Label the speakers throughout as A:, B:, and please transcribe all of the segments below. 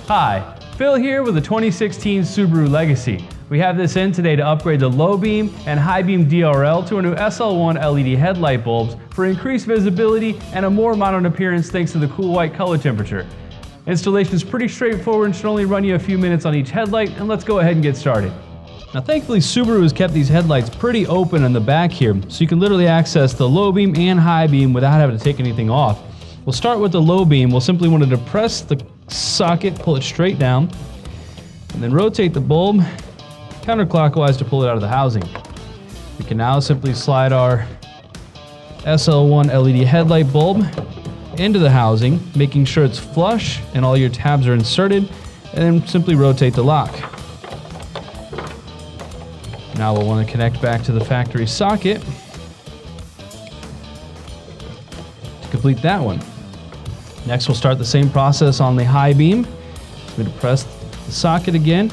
A: Hi, Phil here with the 2016 Subaru Legacy. We have this in today to upgrade the low beam and high beam DRL to our new SL1 LED headlight bulbs for increased visibility and a more modern appearance thanks to the cool white color temperature. Installation is pretty straightforward and should only run you a few minutes on each headlight, and let's go ahead and get started. Now thankfully Subaru has kept these headlights pretty open in the back here, so you can literally access the low beam and high beam without having to take anything off. We'll start with the low beam. We'll simply want to depress the socket, pull it straight down, and then rotate the bulb counterclockwise to pull it out of the housing. We can now simply slide our SL1 LED headlight bulb into the housing, making sure it's flush and all your tabs are inserted, and then simply rotate the lock. Now we'll want to connect back to the factory socket to complete that one. Next, we'll start the same process on the high beam. We depress the socket again,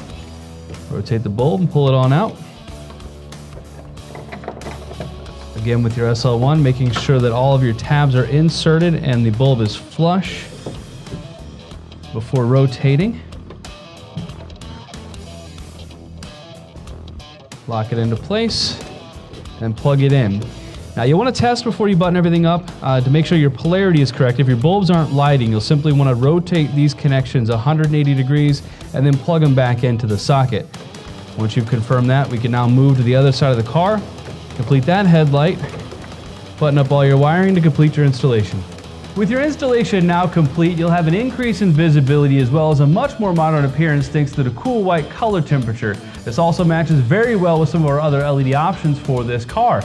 A: rotate the bulb and pull it on out. Again with your SL1, making sure that all of your tabs are inserted and the bulb is flush before rotating. Lock it into place and plug it in. Now you want to test before you button everything up to make sure your polarity is correct. If your bulbs aren't lighting, you'll simply want to rotate these connections 180 degrees and then plug them back into the socket. Once you've confirmed that, we can now move to the other side of the car, complete that headlight, button up all your wiring to complete your installation. With your installation now complete, you'll have an increase in visibility as well as a much more modern appearance thanks to the cool white color temperature. This also matches very well with some of our other LED options for this car.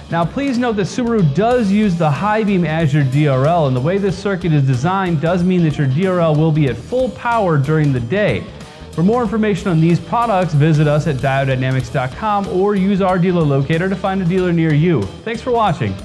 A: Now please note that Subaru does use the high beam as your DRL, and the way this circuit is designed does mean that your DRL will be at full power during the day. For more information on these products, visit us at diodedynamics.com or use our dealer locator to find a dealer near you. Thanks for watching.